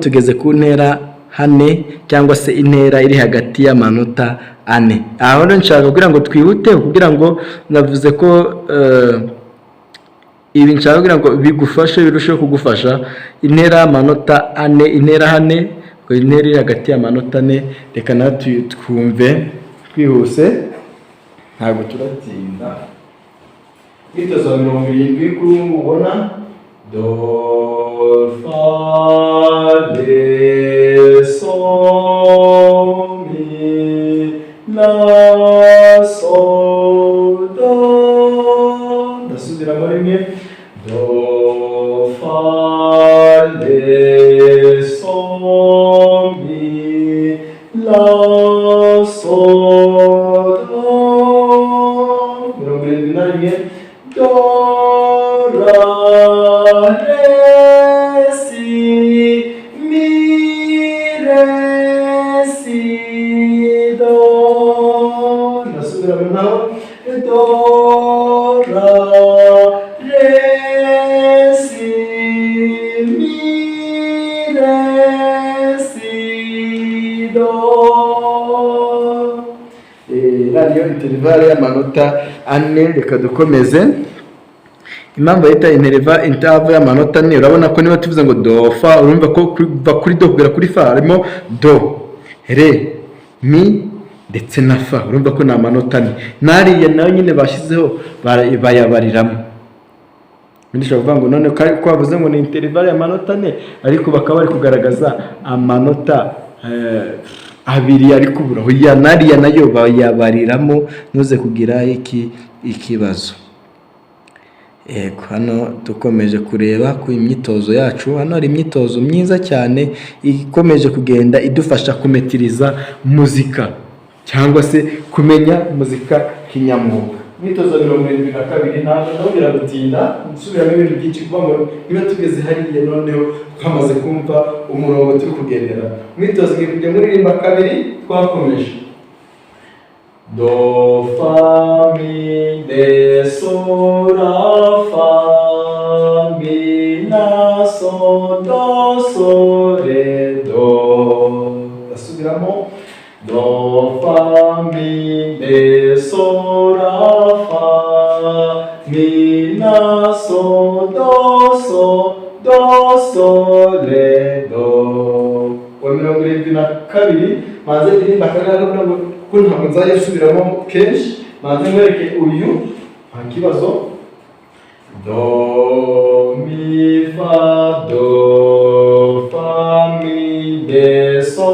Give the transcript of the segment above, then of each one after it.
tugeze ku ntera hane cyangwa se intera iri hagati y'amanota ane. Aho rero nshaka kugira ngo twihute, kugira ngo navuze ko ibi nshaka kugira ngo bigufashe, birusheho kugufasha. Intera y'amanota ane, intera hane, intera iri hagati y'amanota ane. Reka na twumve twihuse, ntabwo turatinda. Imyitozo 70 kuri ubu ubona do fa de so mi la so do. Ndasubiramo rimwe, do fa de so mi la so do. 71 do ra re si mi re si do. Nasubiramo naho, do ra re si mi re si do. Radiyo interivale y'amanota ane. Reka dukomeze. Impamvu yita intervale y'amanota ane, urabona ko niba tuvuze ngo do fa, urumva ko kuva kuri do kugera kuri fa harimo do, re, mi ndetse na fa. Urumva ko ni amanota ane. Nariya nayo nyine bashyizeho bayabariramo. Ndashaka kuvuga ngo none ko bavuze ngo ni intervale y'amanota ane, ariko bakaba bari kugaragaza amanota abiri ari kubura. Hoya nariya nayo bayabariramo, ntuze kugira ikibazo. Ego, hano dukomeje kureba ku imyitozo yacu. Hano hari imyitozo myiza cyane ikomeje kugenda idufasha kumetiriza muzika cyangwa se kumenya muzika kinyamwuga. Imyitozo 72 ntabwo ndabwira gutinda, nsubiramo ibintu byinshi kuva ngo niba tugeze hariya noneho twamaze kumva umurongo turi kugendera. Imyitozo igiye kujya muri rimba kabiri. Twakomeje do fa mi de so la fa mi la so do so re do. Ndasubiramo, do fa mi de so la fa mi la so do so re do. Wa 72 maze ndirimba kagara ko ntabwo nzayisubiramo kenshi. Maze mwereke uyu nta kibazo. Do mi fa mi de so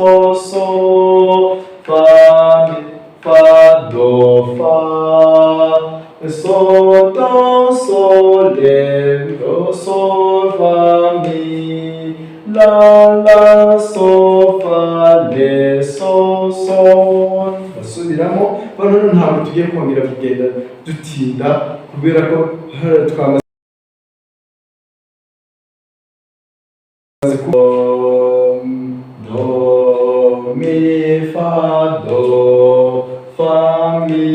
fa mi fa do fa so do so re do so fa mi la so fa de so. Basubiramo. Hano ntabwo tugiye kongera kugenda dutinda kubera ko twamaze do mi fa mi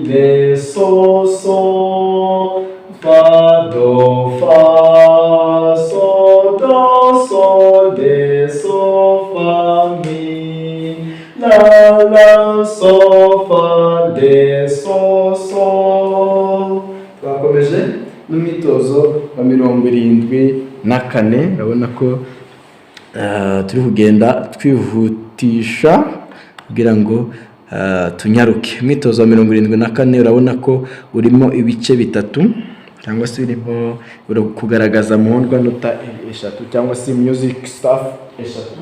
de so fa do fa so do so de so fa mi la so fa de so. Twakomeje n'imyitozo wa 74. Urabona ko turi kugenda twihutisha kugira ngo tunyaruke. Imyitozo wa 74 urabona ko urimo ibice bitatu, cyangwa se urimo kugaragaza muhondwa nota eshatu cyangwa se music stuff eshatu.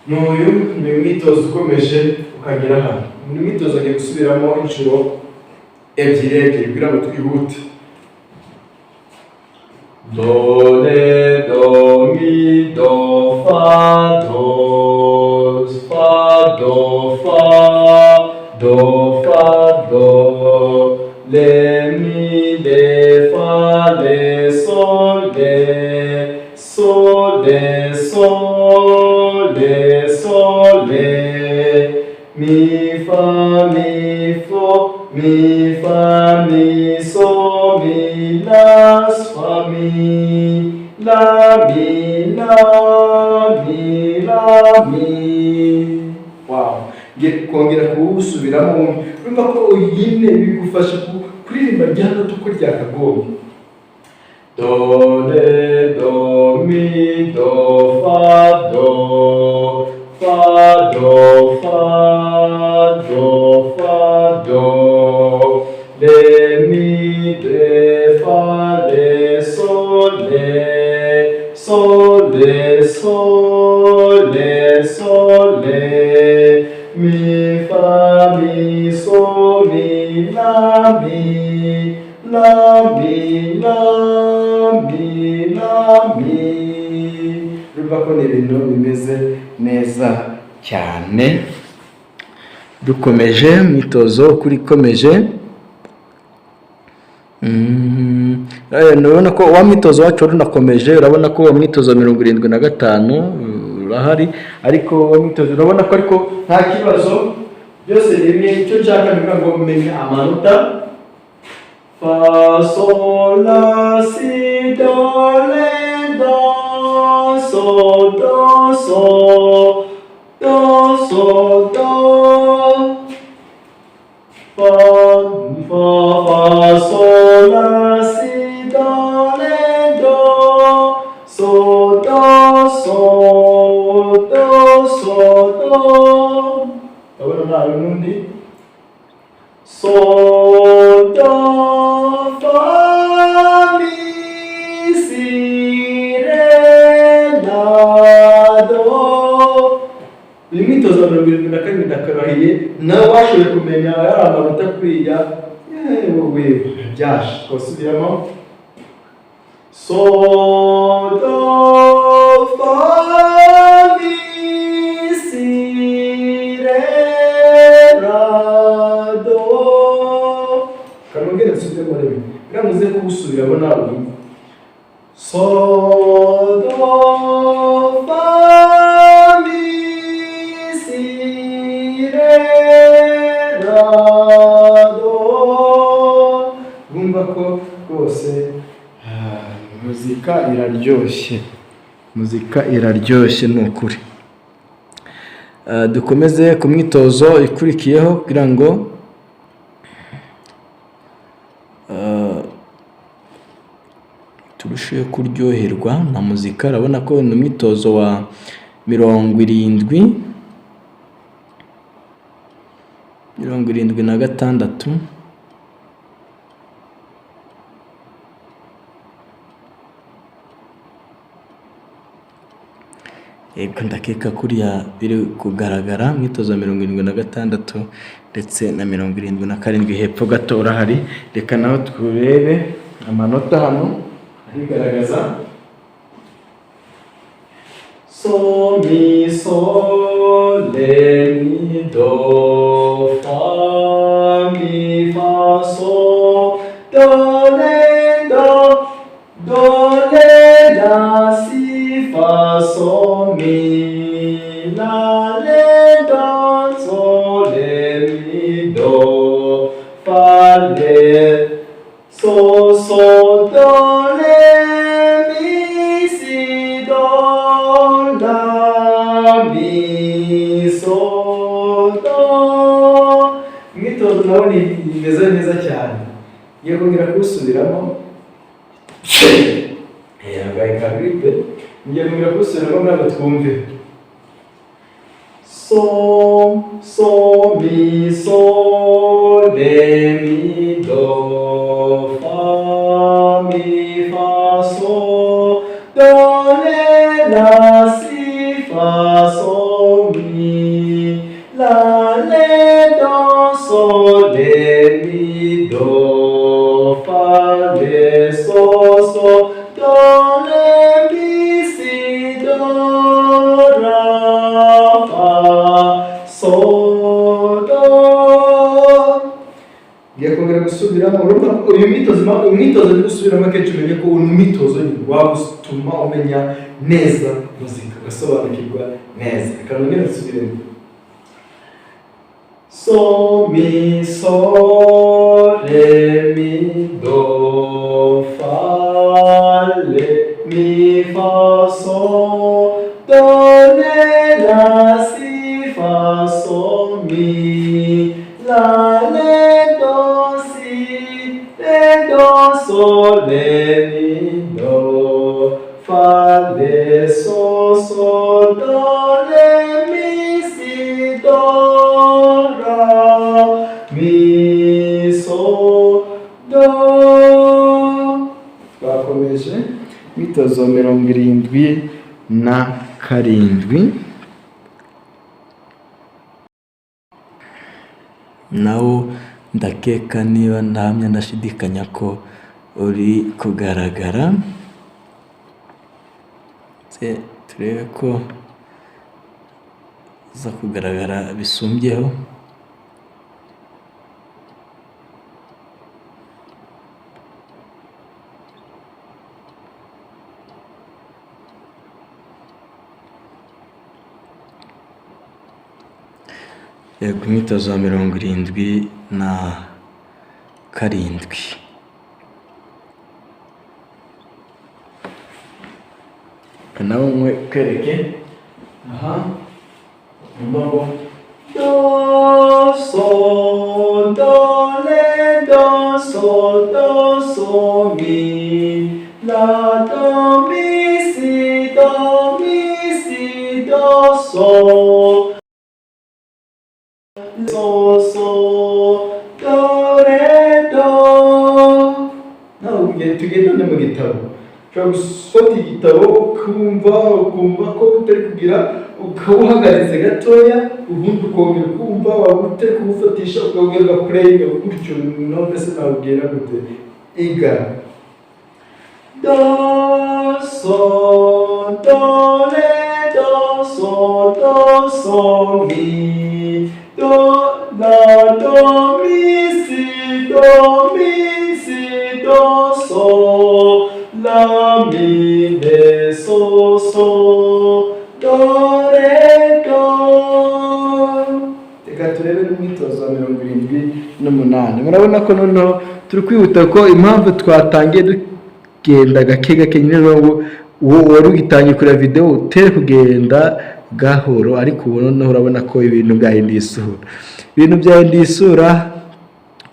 N'uyu ni imyitozo ukomeje ukagera hano. Ni imyitozo ngiye gusubiramo inshuro ebyiri kugira ngo twihute. Do re do mi do fa do le mi de fa le sol de sol le mi fa mi fo mi fa mi so mi la fa mi la mi la mi. Wow, ngiye kongera kuwusubiramo urumva ko nyine bigufasha kuririmba rya note uko ryakagombye. Do re do mi do fa do fa do fa do fa do re mi re fa re sol re sol re sol re sol re mi fa mi sol mi la mi la mi la mi la mi. Urumva ko ni ibintu bimeze neza cyane. Dukomeje imyitozo kuri ikomeje. Urabona ko wa mwitozo wacu unakomeje. Urabona ko wa mwitozo 75 urahari, ariko wa mwitozo urabona ko ariko nta kibazo, byose ni bimwe. Icyo nshaka ni ngo mumenye amanota fa sol la si do re do so do so do so do fa fa sol la si do re do so do so do so do. Abona nta nundi so do fa mi si re la do. Uyu mwitozo wa 72 ndakarahiye nawe washoboye kumenya yari amanota kuriya yewe byashe. Twasubiramo so do fa mi si re la do. Kanongera nsubiremo rero biramuze kuwusubiramo nawe. So do fa mi si re la do. Urumva ko rwose muzika iraryoshye, muzika iraryoshye ni ukuri. Dukomeze ku myitozo ikurikiyeho kugira ngo turusheho kuryoherwa na muzika. Urabona ko ni umwitozo wa 76. Yego ndakeka kuriya biri kugaragara. Mwitozo 76 ndetse na 77 hepfo gato urahari. Reka naho turebe amanota hano ahigaragaza. So mi sol re mi do fa mi fa so do re la si fa so mi la re do so re mi do fa re so so do re mi si do la mi so do. Imyitozo nawe imeze neza cyane. Ngiye kongera kuwusubiramo. Yambaye ka gripe. Ngiye kongera kuwusubiramo ntabwo twumve. So so mi so re mi do fa mi fa so do re la si fa so mi la re do so re mi do fa re so do re mi si do ra fa so do. Ngiye kongera gusubiramo. Uyu mwitozo ni gusubiramo kenshi umenye ko uyu mwitozo wagutuma umenya neza muzika, ugasobanukirwa neza. Reka nongere nsubiremo. So mi so re mi do fa re mi fa so do re do, re, mi, si, do, la, mi, so, do. Twakomeje imyitozo 77 nawo ndakeka niba ndahamya ndashidikanya ko uri kugaragara. Turebe ko uza kugaragara bisumbyeho. Ku myitozo 77 nawe mwe kwereke aha umbago do so do le do so mi la do mi si do so do re do. Nawe tugenda mu gitabo ushobora gufata igitabo ukumva ko utari kugira ukawuhagaritse gatoya ubundi ukongera ukumva waba utari kuwufatisha ukawugeza pureyinga gutyo. none se nawubwira gute? Iga do so do re do so mi do la do mi si do so la mi re so do re do. Reka turebe n'imyitozo 78. Murabona ko noneho turi kwihuta ko impamvu twatangiye dugenda gake nyine ngo wari ugitangiye kureba video utere kugenda gahoro, ariko ubu noneho urabona ko ibintu byahinduye isura.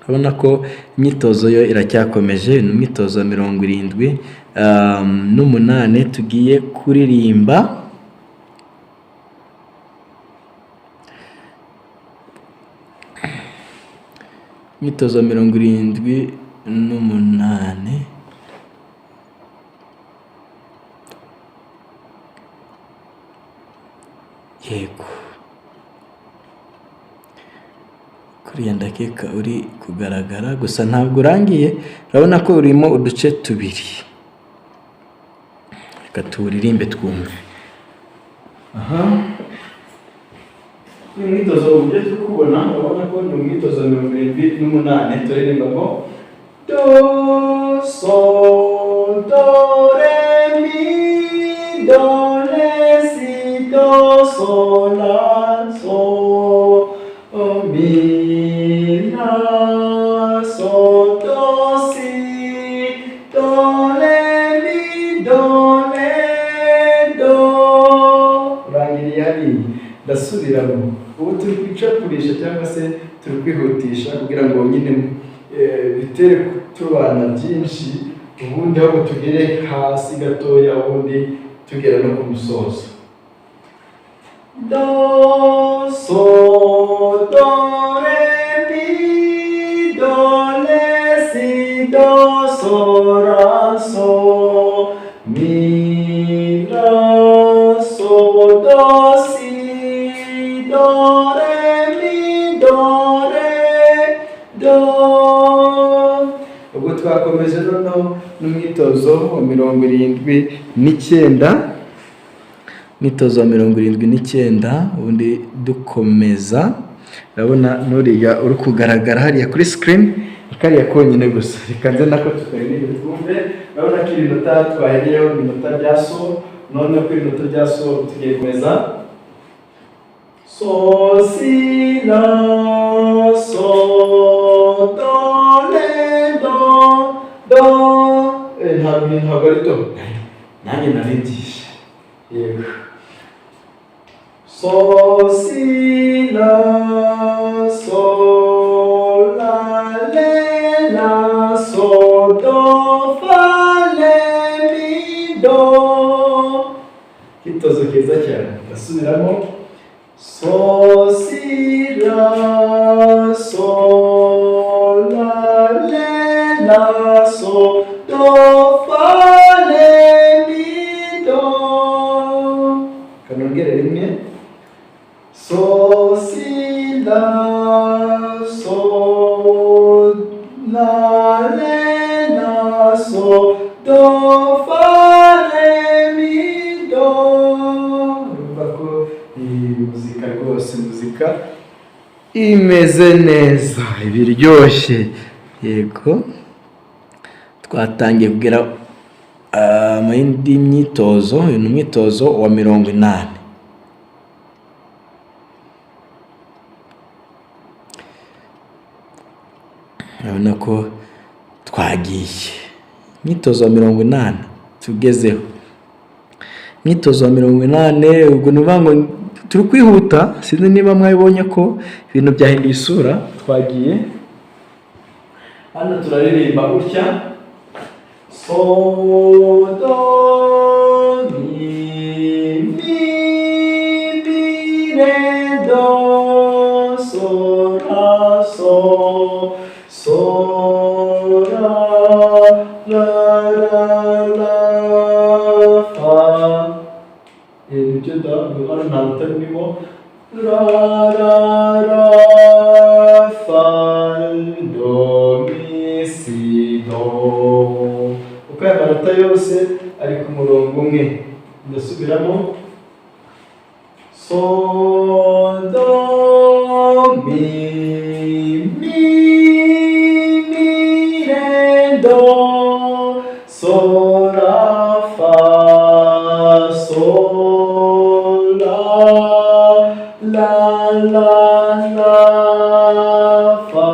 Urabona ko imyitozo yo iracyakomeje. Ni imyitozo 78 tugiye kuririmba. Imyitozo 78 yego kuriya ndakeka uri kugaragara, gusa ntabwo urangiye. Urabona ko urimo uduce tubiri. Reka turirimbe twumve. Aha ni imyitozo uburyo turi kubona. Urabona ko ni imyitozo 78 turirimba ngo do so do re mi do re si do so la so mi la so do si do re mi do re do. Urangiriye hari ndasubiramo. Ubu turi kwicapurisha cyangwa se turi kwihutisha kugira ngo nyine bitere kutubana byinshi, ubundi aho tugere hasi gatoya, ubundi tugera no ku musozo. Do so do re mi do re si do so la so mi la so do si do re mi do re do. Ubwo twakomeje noneho n'umwitozo wa 79. Imyitozo 79 ubundi dukomeza. Urabona nuriya uri kugaragara hariya kuri screen kariya konyine gusa. Reka nze nako tukaririmbe twumve. Urabona ko iminota twahereyeho iminota bya so, none ko iminota bya so tugiye komeza. So si la so do le do do. Ntabwo ari do, nanjye narigisha. Yego so si la so la le la so do fa le mi do. Imyitozo keza cyane. Gasubiramo. So, si, la, sol, la, le, la, so, do, fa, le, mi, do. Kanongere rimwe. So, si, la, sol, la, le, la, so, do, fa, le, mi, do. Urumva ko iyi muzika rwose muzika imeze neza, ibiryoshye. Yego, twatangiye kugira mu yindi myitozo. Uyu ni umwitozo wa 80. Urabona ko twagiye imyitozo wa 80 tugezeho. Imyitozo wa 80 ubwo nuvuga ngo turi kwihuta. Sinzi niba mwabonye ko ibintu byahinduye isura. Twagiye hano turaririmba gutya: so, do, mi, mi, re, do, so, la, so, so, la, la, fa. Ibyo ndabona ntabwo tarimo. Ra, fa, do, mi, si, do. Uko aya manota yose ari ku murongo umwe. Ndasubiramo. So, do, mi, re, do, so, la, fa, so, la, fa,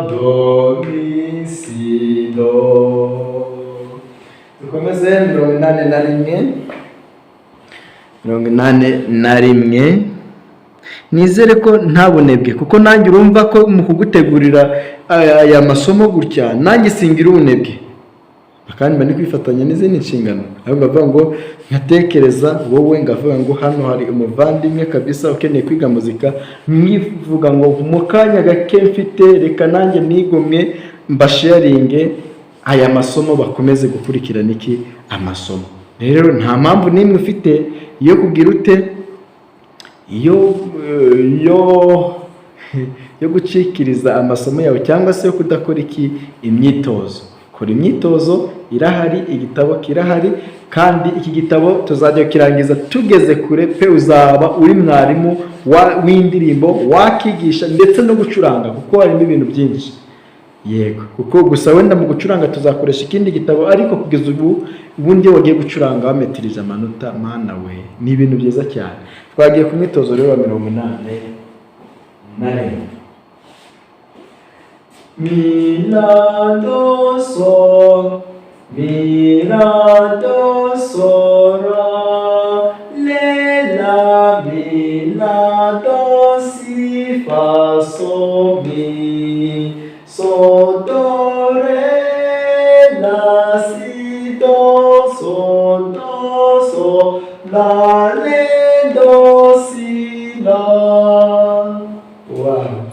do, mi, si, do. Dukomeze 81. 81. Nizere ko ntabunebwe, kuko nanjye urumva ko mu kugutegurira aya masomo gutya nanjye singira ubunebwe, kandi mba ndi kwifatanya n'izindi nshingano. Ahubwo bavuga ngo nkatekereza wowe, ngavuga ngo hano hari umuvandimwe kabisa ukeneye kwiga muzika, mwivuga ngo mu kanya gake mfite reka nanjye nigomwe mbasharinge aya masomo bakomeze gukurikirana iki amasomo. Rero nta mpamvu nimwe ufite yo kugira ute yo gucikiriza amasomo yawe cyangwa se yo kudakora iki imyitozo. Kora imyitozo irahari, igitabo kirahari, kandi iki gitabo tuzajya kirangiza tugeze kure pe. Uzaba uri mwarimu w'indirimbo, wakigisha ndetse no gucuranga, kuko harimo ibintu byinshi. Yego, kuko gusa wenda mu gucuranga tuzakoresha ikindi gitabo, ariko kugeza ubundi wagiye gucuranga wametirije amanota, mana we, ni ibintu byiza cyane. Twagiye ku myitozo rero wa 80. Mi, la, do, sol, mi, la, do, sol, le, la, mi, la, do, si, fa, sol, mi, so, do, re, la, si, do, so, la, le, do, si, la. Wow.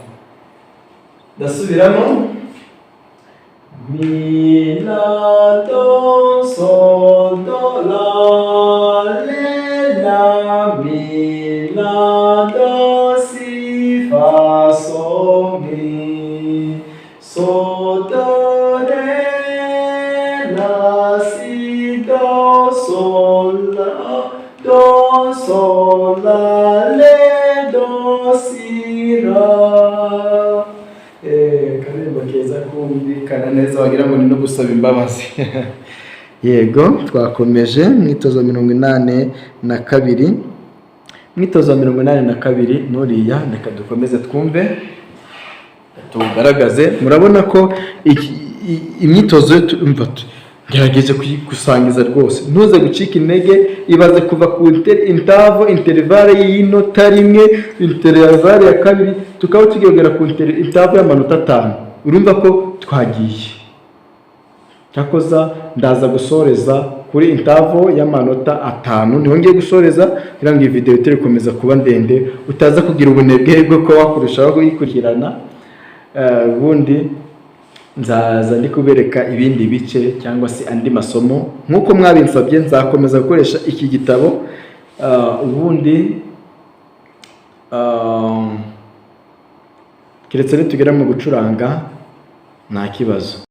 Ndasubiramo. Mi, la, do, sol, do, la, le, la, mi, la, do, si, fa, sol, mi, so, do, re, la, si, do, sol, la, le, do, si, la. Karirimbo keza kumvikana neza, wagira ngo ni no gusaba imbabazi. Yego, twakomeje mwitozo 82. Mwitozo 82 nuriya, reka dukomeze twumve tugaragaze. Murabona ko imyitozo gerageze kuyisangiza rwose, ntuze gucika intege. Ibaze kuva ku intervale y'inota rimwe, intervale ya kabiri, tukaba tugegera ku intervale y'amanota 5. Urumva ko twagiye cyakoza ndaza gusoreza kuri intavo y'amanota 5 niho ngiye gusoreza kugira ngo iyi video itari komeza kuba ndende utaza kugira ubunebwe bwo ko wakurushaho kuyikurikirana. Ubundi nzaza ndi kubereka ibindi bice cyangwa se andi masomo nkuko mwabinsabye. Nzakomeza gukoresha iki gitabo ubundi keretse nitugera mu gucuranga nta kibazo.